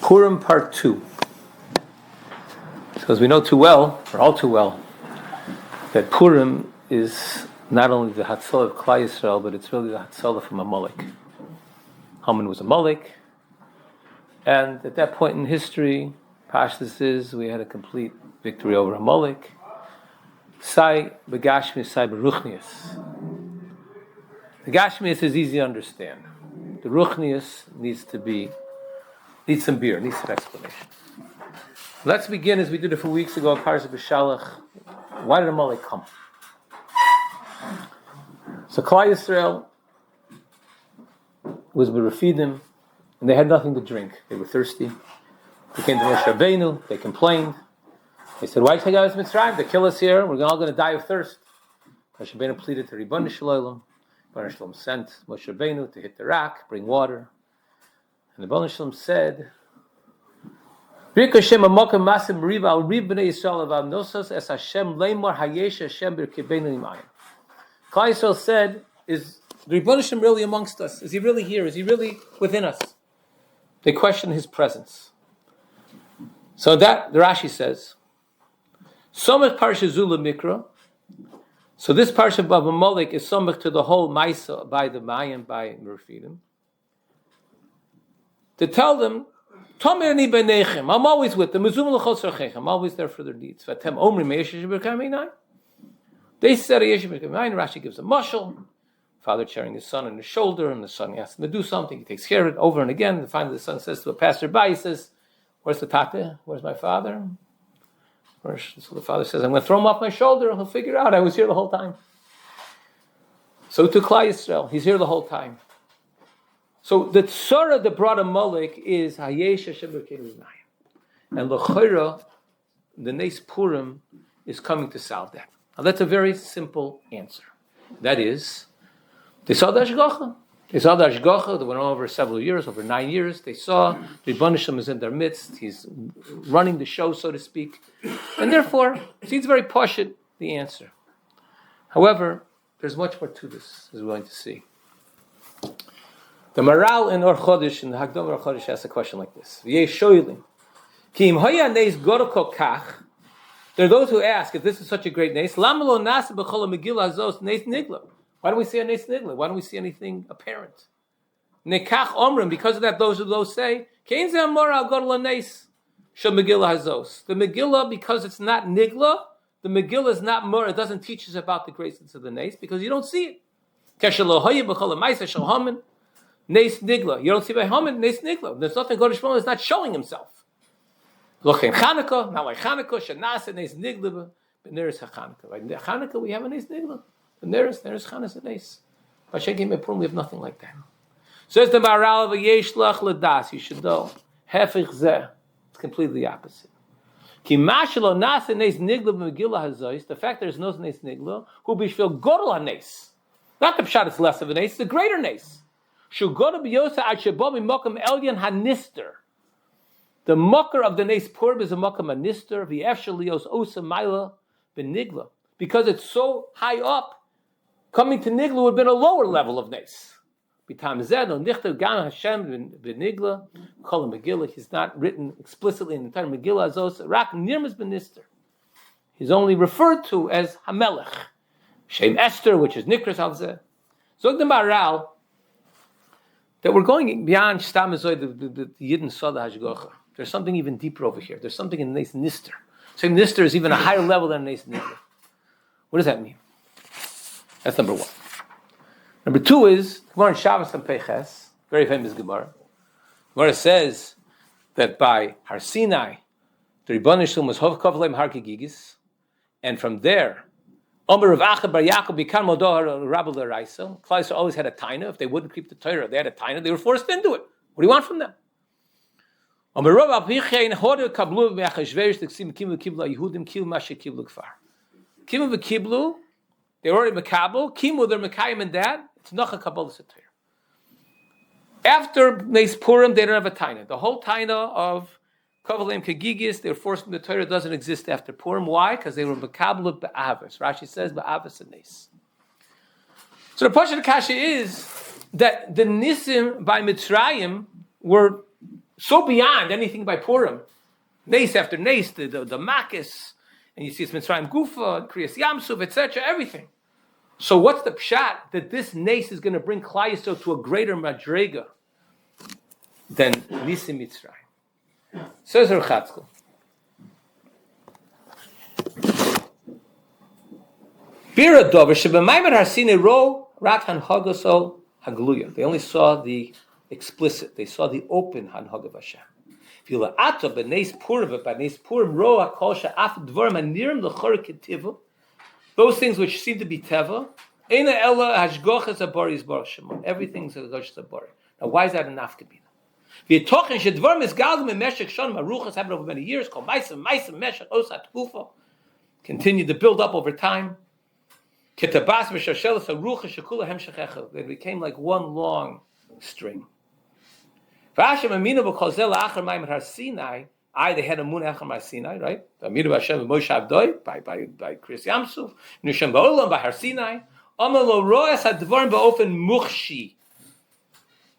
Purim Part II. Because we know too well, or all too well, that Purim is not only the Hatzalah of Klal Yisrael, but it's really the Hatzalah from Amalek. Haman was Amalek, and at that point in history, Pashtus is, we had a complete victory over Amalek. Sai begashmius, sai beruchnius. The gashmius is easy to understand. The ruchnius needs some beer, needs some explanation. Let's begin as we did a few weeks ago, Parshat B'Shalach. Why did Amalek come? So Klal Yisrael was B'Refidim, and they had nothing to drink. They were thirsty. They came to Moshe Rabbeinu, they complained. They said, why did you take out this Mitzrayim? They kill us here, we're all going to die of thirst. Moshe Rabbeinu pleaded to Ribbon Shalom. Ribbon Shalom sent Moshe Rabbeinu to hit the rock, bring water. And the Ribbon Shalom said, Klal Yisrael said, is the Ribbon Shalom really amongst us? Is he really here? Is he really within us? They question his presence. So that, the Rashi says, Somech Parsha Zula Mikra. So this Parsha of Amalek is Somech to the whole Maisa by the Mayim, by Merfidim. To tell them, Tomerni Benechem, I'm always with them. I'm always there for their needs. They said, Rashi gives a mashal. Father carrying his son on his shoulder, and the son asks him to do something. He takes care of it over and again. And finally, the son says to a passerby, he says, where's the tate? Where's my father? So the father says, I'm going to throw him off my shoulder. He'll figure out I was here the whole time. So to Klal Yisrael, he's here the whole time. So the tzara that brought Amalek is Hayesh Hashem B'Keinu Mayim. And L'chayra, the Nes Purim, is coming to solve that. Now that's a very simple answer. That is, they saw the Ashgacha. They saw the Ashgacha that went on over several years, over 9 years. They saw the Ribbon Shalom is in their midst. He's running the show, so to speak. And therefore, it seems very poshut, the answer. However, there's much more to this, as we're going to see. The Maral in Or Chodesh, in the Hagdom Or Chodesh, asks a question like this. There are those who ask, if this is such a great nes, why don't we see a nes nigla? Why don't we see anything apparent? Nekach omrim, because of that, those say, the Megillah, because it's not nigla, the Megillah is not more, it doesn't teach us about the greatness of the nes, because you don't see it. Nes nigla. You don't see by Haman, nes nigla. There's nothing God is not showing himself. Lochem Chanukah, not like Chanukah, Shanasa, nes nigla, but there is Chanukah. Right? In Chanukah, we have a nes nigla. And there is Chanukah nes. By Shekim Purim, we have nothing like that. Says the Maral of Yesh Lach Ladas, you should know. Hefich Zeh. It's completely the opposite. Ki Mashalo Nasa nes nigla b'Megillah Hazois, the fact there is no nes nigla, who bishvil Godel HaNes. Not the Pshat, it's less of a nes, it's the greater nes. The mucker of the Nes Purim is a mucker manister, because it's so high up, coming to Nigla would have been a lower level of Nes. He's not written explicitly in the entire Megillah. He's only referred to as Hamelech. Shem Esther, which is Nikras Alzeh. Zog the Maral, that we're going beyond Stam Ezoy, the Yidden saw the Hashgacha. There's something even deeper over here. There's something in Nes Nister. So Nister is even a higher level than Nes Nister. What does that mean? That's number one. Number two is, Gemara in Shabbos and Peches, very famous Gemara. Gemara says that by Har Sinai, the Ribbon Shalom was Hov Kavleim Har Kigigis, and from there, Omer Rav Acha Bar Yaakov Bikan Modohar Rabbi L'Raisa. Klal Yisrael always had a taina. If they wouldn't keep the Torah, they had a taina. They were forced into it. What do you want from them? Omer Rav Apichein Hoder Kablu Me'achashverish L'Ksim Kim L'Kiblu Yehudim Kil Mashe Kiblu Kfar. Kim L'Kiblu, they were already Mekabel. Kimu, they're Mekayim and Dad. It's Nacha Kabbalah Torah. After Nes Purim, they don't have a taina. The whole taina of Kavaleim Kegigis, they were forced from the Torah, doesn't exist after Purim. Why? Because they were Mekabel Ba'avos. Rashi says Ba'avos and Nes. So the Pashat Kasha is that the Nisim by Mitzrayim were so beyond anything by Purim. Nace after nace, the Makis, and you see it's Mitzrayim Gufa, Kriyas Yamsuf, etc., everything. So what's the pshat? That this nace is going to bring Klal Yisrael to a greater madrega than Nisim Mitzrayim. Says Rav Chatzkel. Bira Dover, Shebemaimer Harsine Ro, Rat Hanhagoso Hagluya. They only saw the explicit, they saw the open Hanhagav Hashem. Those things which seem to be teva, everything's a gosh sabari. Now, why is that a nafkamina? The talking shedvarm is galdim and meshach shon maruchas happened over many years. Called ma'isem meshach osat kufa, continued to build up over time. Kitabas v'shashelas haruchas shekula hem shechechel. They became like one long string. They had a moon achar Mar Sinai, right? Aminu Hashem Moshe Avdoi by Kriyas Yamsuf, Nushem Ba'olam by Har Sinai. Amalo roes hadvarim ba'ofen muchshi.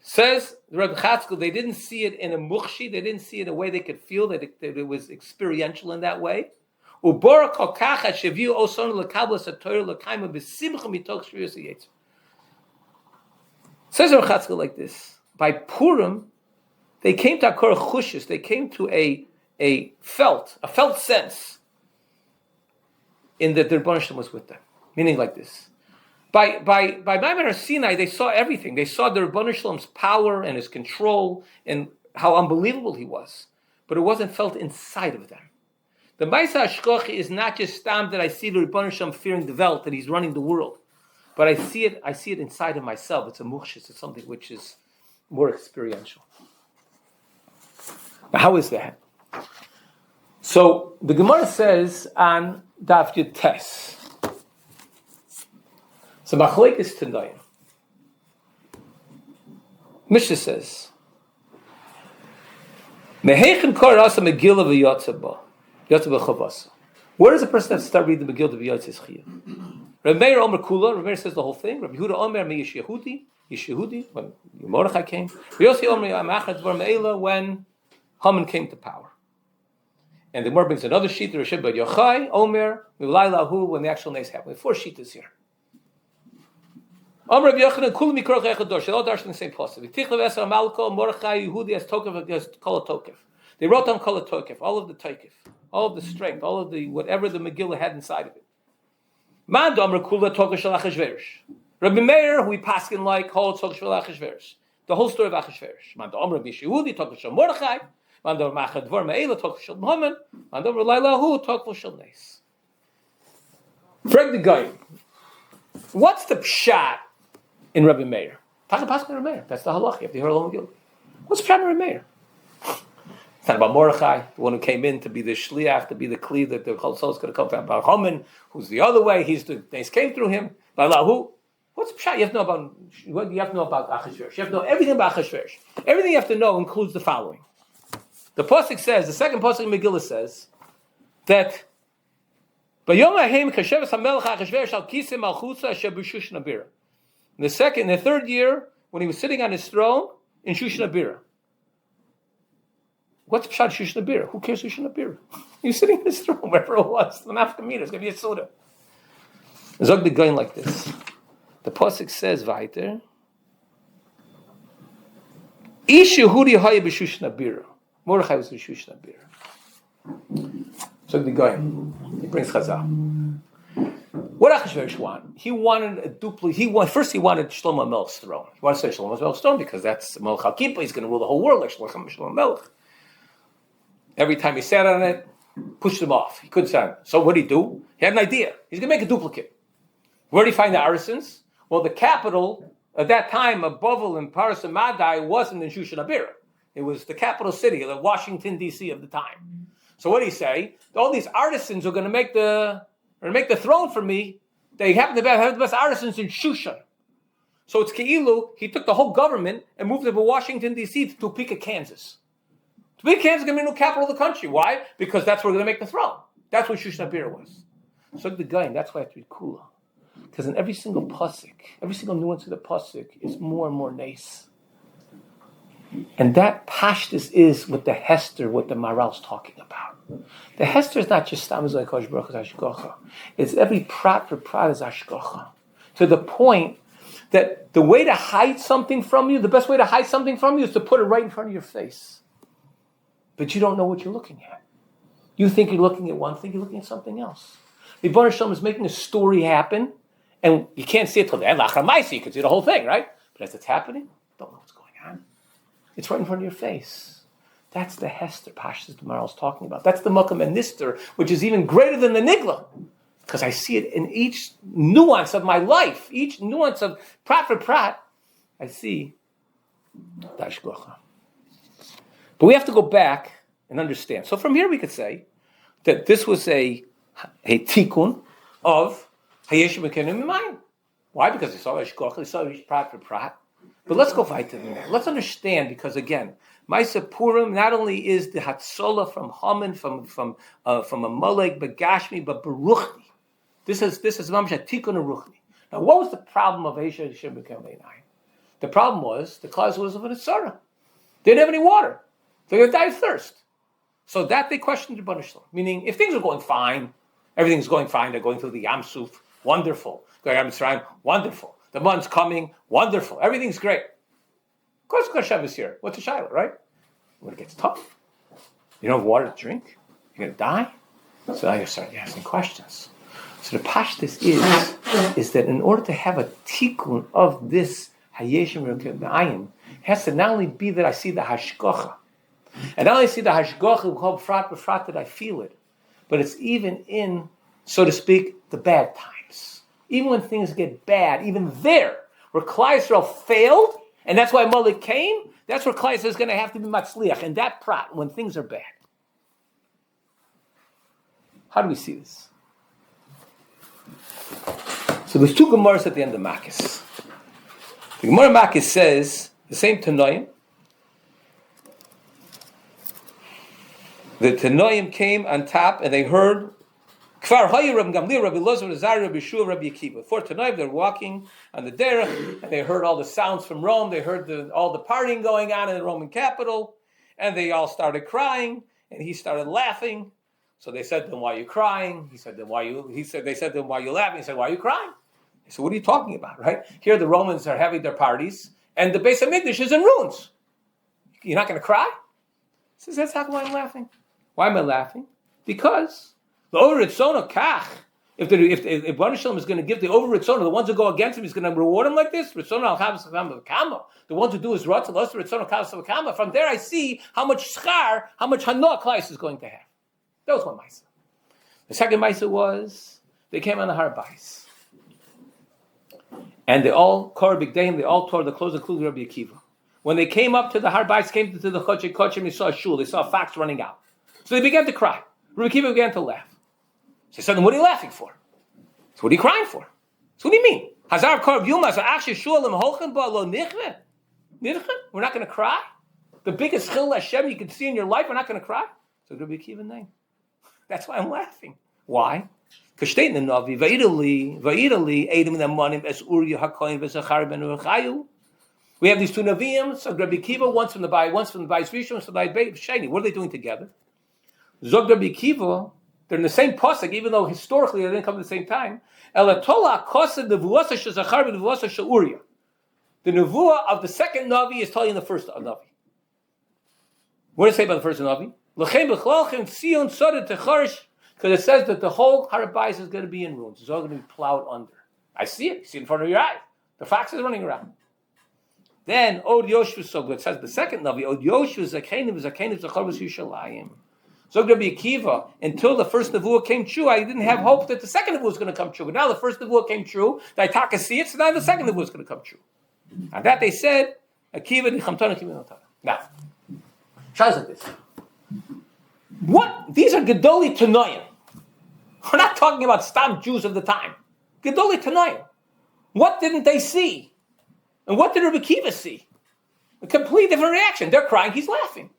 Says the Rebbe Chatzkel, they didn't see it in a muchshi. They didn't see it in a way they could feel that it was experiential in that way. Ubora kolkach sheviu oson lekablas haTorah lekayma b'simcha mitoch shviyus hayetzer. Says the Rebbe Chatzkel like this: by Purim, they came to Akor Chushis. They came to a felt sense in that their Rebbeinu Shalom was with them. Meaning like this. By Maimon Har Sinai, they saw everything. They saw the Rebbeinu Shalom's power and his control and how unbelievable he was. But it wasn't felt inside of them. The Maisa Hashkochi is not just stam that I see the Rebbeinu Shalom fearing the Welt, that he's running the world. But I see it inside of myself. It's a muchshis. It's something which is more experiential. Now, how is that? So the Gemara says on Daf Yud Tes. So Machlekes Tanoim. Mishnah says, Meheichen kor asa Megillah v'yotzeba chavasa. Where does a person have to start reading the Megillah v'yotzes chiyuv? Rabbi Meir Omer Kula. Rabbi Meir says the whole thing. Rabbi Yehuda Omer me Yeshehudi when Mordechai came. Rabbi Yossi Omer Amachat Dvar Me'ela when Haman came to power. And the Gemara brings another sheet, the Rishon Bar Yochai, Omer, Milaylahu, when the actual names happen. 4 sheets here. Omer Rabbi Yochanan, Kulam Mikrach Echador, they all darshan the same pasuk. V'tichlev Eser Amalko, Mordechai, Yehudi, as Tokef, as Kol Tokef. They wrote down Kol Tokef, all of the Tokef, all of the strength, all of the, whatever the Megillah had inside of it. Man Omer Kula Tokef Shel Achashverosh. Rabbi Meir, who we paskin like, Kol Tokef Shel Achashverosh. The whole story of Achashverosh. Man Omer Rabbi Yehudi, Tokef Shel Mordechai. Mandor Machad Dvar Me'ela Tokef Shel Haman. Mandor Laylahu Tokef Shel Nes. Frag the guy. What's the pshat in Rabbi Meir? Talk about Rabbi Meir. That's the halach. You have to hear along with you. What's the pshat in Rabbi Meir? It's not about Mordechai, the one who came in to be the shliach, to be the kli that the whole soul is going to come from. About Haman, who's the other way. He's the names came through him. Laylahu. What's the pshat? You have to know about. You have to know about Achashverosh. You have to know everything about Achashverosh. Everything you have to know includes the following. The pasuk says, the second pasuk in Megillah says that in the third year, when he was sitting on his throne in Shushan Abira. What's Pshat Shushan Abira? Who cares Shushan Abira? He's sitting on his throne, wherever it was. The Nafkamina is going to be a soda. Zog the going like this. The pasuk says, Vaiter, Ish Yehudi Haya b'Shushan Abira. Mordechai was Shushan Abir. So the guy, he brings Chazal. What Achashverosh wanted? He wanted a duplicate. First he wanted Shlomo Melech's throne. He wanted to say Shlomo Melech's throne because that's Melech HaKippa. He's going to rule the whole world like Shlomo Melech. Every time he sat on it, pushed him off. He couldn't sit on it. So what did he do? He had an idea. He's going to make a duplicate. Where did he find the artisans? Well, the capital at that time of Bovel and Paras and Madai wasn't in Shushan Abir. It was the capital city, the Washington, D.C. of the time. So what did he say? All these artisans are going to make the throne for me. They happen to have the best artisans in Shushan. So it's Keilu, he took the whole government and moved it from Washington, D.C. to Topeka, Kansas. Topeka, Kansas is going to be the new capital of the country. Why? Because that's where they're going to make the throne. That's what Shushan Abir was. So the guy, that's why I have to read Kula. Because in every single pasuk, every single nuance of the pasuk is more and more nice. And that pashtus is what the Hester, what the Maral's talking about. The Hester is not just Stam Zay Kosh Baruch Hu Hashgacha. It's every prat for prat is Hashgacha. To the point that the way to hide something from you, the best way to hide something from you is to put it right in front of your face. But you don't know what you're looking at. You think you're looking at one thing, you're looking at something else. Rebbeinu Shalom is making a story happen, and you can't see it till the end. You can see the whole thing, right? But as it's happening, you don't know what's going on. It's right in front of your face. That's the Hester Pashas the Maral's talking about. That's the Makam and Nister, which is even greater than the Nigla. Because I see it in each nuance of my life, each nuance of prat for prat, I see the Hashgacha. But we have to go back and understand. So from here we could say that this was a tikkun of Hayeshim Mekenim Mimayim. Why? Because they saw Hashgacha, they saw prat for prat. But let's go fight than that. Let's understand, because again, Maisa Purim not only is the Hatzola from Haman, from Amalek But Gashmi, but Baruchni. This is Mamash Tikkun Aruchni. Now, what was the problem of Hayeshim Mekenim Mimayim? The problem was the cause was of an Asara. They didn't have any water. They're going to die of thirst. So that they questioned the Rebbeinu Shalom. Meaning, if things are going fine, everything's going fine, they're going through the Yam Suf, wonderful. Going to Mitzrayim, wonderful. The month's coming, wonderful. Everything's great. Of course, Hashem is here. What's the Shiloh, right? When it gets tough, you don't have water to drink, you're going to die. So now you start asking questions. So the pashtus is that in order to have a tikkun of this Hayeshim Mekenim, it has to not only be that I see the Hashgacha, and not only see the Hashgacha called frat b'frat that I feel it, but it's even in, so to speak, the bad times. Even when things get bad, even there, where Klal Yisrael failed, and that's why Amalek came, that's where Klal Yisrael is going to have to be matzliach, and that prat, when things are bad. How do we see this? So there's two Gemaras at the end of Makis. The Gemara Makis says, the same Tanoim, the Tanoim came on top and they heard Kfar Hayi Rabbi Gamliel, Rabbi Lozer, Rabbi Zari, Rabbi Shua, Rabbi Akiva. Before Tanoim, they're walking on the derech and they heard all the sounds from Rome. They heard all the partying going on in the Roman capital, and they all started crying, and he started laughing. So they said to him, "Why are you crying?" He said, They said to him, "Why are you laughing?" He said, "Why are you crying?" He said, "What are you talking about?" Right here, the Romans are having their parties, and the Beis Hamikdash is in ruins. You're not going to cry? He says, "That's not why I'm laughing." Why am I laughing? Because the over Ritzona Kach. If Baruch Shalom is going to give the over Ritzona, the ones who go against him, he's going to reward him like this. Ritzona al Chavas Kama. The ones who do his Ratzah, lost Ritzona Chavas Kama. From there, I see how much schar, how much Hanoah Klal Yisrael is going to have. That was one Maisa. The second Maisa was they came on the Har Bais, and they all tore the clothes, including Rabbi Akiva. When they came up to the Har Bais, came to the Chodshei Kodshim, they saw a shul. They saw a fox running out. So they began to cry. Rabbi Akiva began to laugh. So he said, "What are you laughing for?" So what are you crying for? So what do you mean? Hazar Korb Yuma, so actually Shulam Holchan Ba Lo Nichve? We're not going to cry? The biggest chil Hashem you can see in your life, we're not going to cry? So Rabbi Akiva name. That's why I'm laughing. Why? Because state in the Navi, Va'idali, Eidim Namanim, Es Uri HaKoyin, Vesachar Ben Urchayu. We have these two Naviim, so Rabbi Akiva, once from the Bayis Rishon, once from the Bayis Sheni. What are they doing together? Zog Rabbi Akiva, they're in the same pasuk, even though historically they didn't come at the same time. Elatola Kosa Nevuasa Shezachar Ben Nevuasa Sha'uria. The Nevuah of the second Navi is telling the first Navi. What does it say about the first Navi? Because it says that the whole Har Bais is going to be in ruins. It's all going to be plowed under. I see it. You see it in front of your eyes. The fox is running around. Then Od Yoshua, so good. It says the second Navi, Od Yoshua Zakenim Zacharvus Yushalayim. So Rabbi Akiva, until the first Nevuah came true, I didn't have hope that the second Nevuah was going to come true. But now the first Nevuah came true. The Itaka see it, so now the second Nevuah is going to come true. And that they said, Akiva Nichamtana Kiminotana. Now, tries like this. What? These are Gedoli Tanoim. We're not talking about Stam Jews of the time. Gedoli Tanoim. What didn't they see? And what did Rabbi Akiva see? A complete different reaction. They're crying, he's laughing.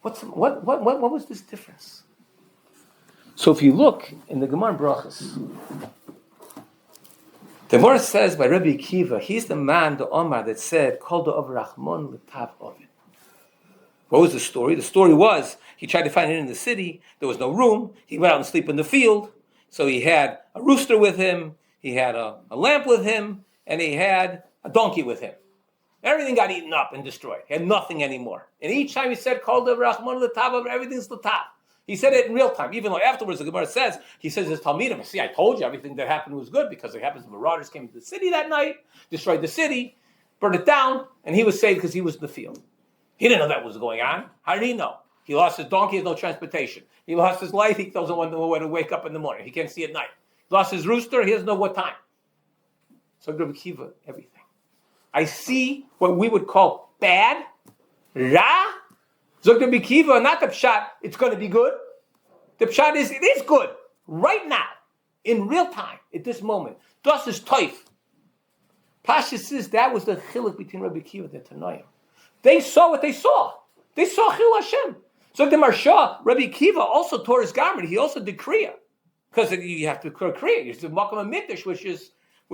What was this difference? So if you look in the Gemara Brachas, The Gemara says by Rabbi Akiva, he's the man, the Omar, that said, Kol da'ov Rachmon l'tav ovid. What was the story? The story was, he tried to find it in the city, there was no room, he went out and sleep in the field, so he had a rooster with him, he had a lamp with him, and he had a donkey with him. Everything got eaten up and destroyed. He had nothing anymore. And each time he said, Kol da'ov Rachmon l'tav ovid, everything's l'tav. He said it in real time, even though afterwards the Gemara says, he says his Talmidim, see, I told you everything that happened was good, because it happens the marauders came to the city that night, destroyed the city, burned it down, and he was saved because he was in the field. He didn't know that was going on. How did he know? He lost his donkey, he has no transportation. He lost his life, he doesn't know when to wake up in the morning. He can't see at night. He lost his rooster, he doesn't know what time. So Rabbi Akiva, everything. I see what we would call bad, ra. Zog Rabbi Akiva, not the pshat, it's going to be good. The pshat is, it is good. Right now. In real time. At this moment. Das is toif. Pasha says that was the chiluk between Rabbi Akiva and the Tanoim. They saw what they saw. They saw Chil Hashem. So the Marsha, Rabbi Akiva also tore his garment. He also did Kriya. Because you have to Kriya. It's the Makam HaMikdash, which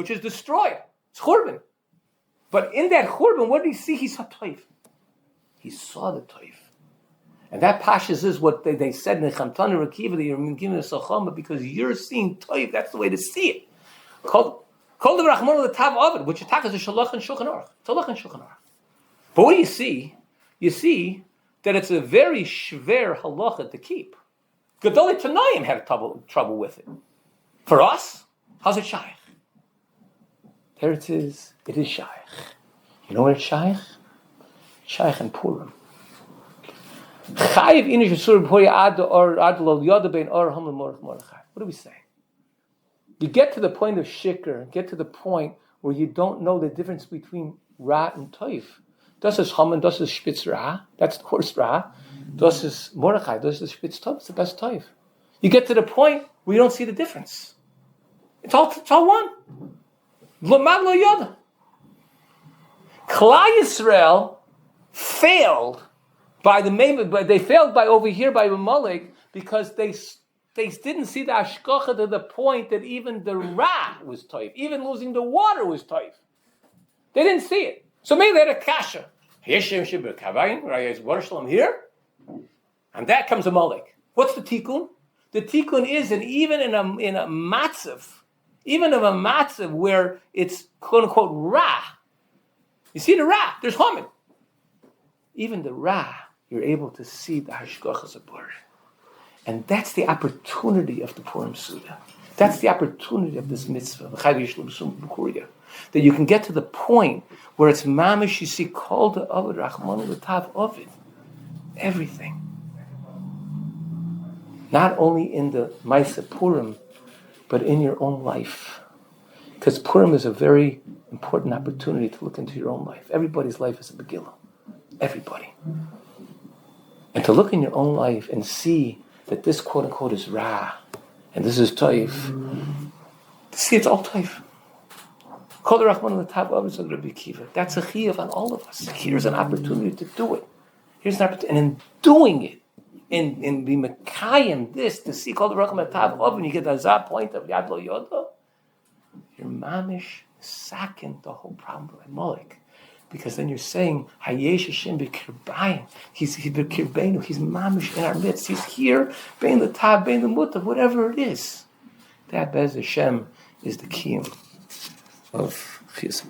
is destroyed. It's Churban. But in that Churban, what did he see? He saw toif. He saw the toif. And that pashas is what they said in Chamtana Rakiva, that you're giving a sachama because you're seeing toiv. That's the way to see it. Called the Rachmon l'tav ovid, which attack is a shalach and shulchan aruch. Shalach and shulchan aruch. But what do you see? You see that it's a very shver halacha to keep. Gedolei Tanoim had trouble with it. For us, how's it shaykh? There it is. It is shaykh. You know what it's shaykh? Shaykh and Purim. What are we saying? You get to the point of shikr, get to the point where you don't know the difference between ra and toif. Das is Haman, das is spitz ra, that's the worst ra. Das is Mordechai, das is spitz toif, it's the best toif. You get to the point where you don't see the difference. It's all one. L'mad lo yoda. Klal Yisrael failed they failed by over here by Amalek because they didn't see the ashkocha to the point that even the ra was toif, even losing the water was toif. They didn't see it. So maybe they had a kasha. Water shalom here, and that comes Amalek. What's the tikkun? The tikkun is, and even in a matzav, even of a matzav where it's quote unquote ra, you see the ra. There's Haman. Even the ra, you're able to see the hashgachas abur. And that's the opportunity of the Purim Suda. That's the opportunity of this mitzvah, that you can get to the point where it's mamish, you see, called the Avad Rachmon l'tav Ovid. Everything. Not only in the Maisa Purim, but in your own life. Because Purim is a very important opportunity to look into your own life. Everybody's life is a Megillah. Everybody. And to look in your own life and see that this quote-unquote is Ra, and this is Toif. See, it's all Toif. Kol Rachman l'tav ovid zog Rabbi Akiva. That's a chiyuv on all of us. Here's an opportunity to do it. Here's an opportunity. And in doing it, in be mekayim this, to see Kol Rachman l'tav ovid, you get the azab point of Yad Lo Yoda, you're mamish sakin the whole problem of Amalek. Because then you're saying, Hayesh Hashem b'kirbayim. He's b'kirbeinu. He's mamish in our midst. He's here, bein l'tav, bein l'mutav, whatever it is. That Bez Hashem is the kiyum of Chiyas.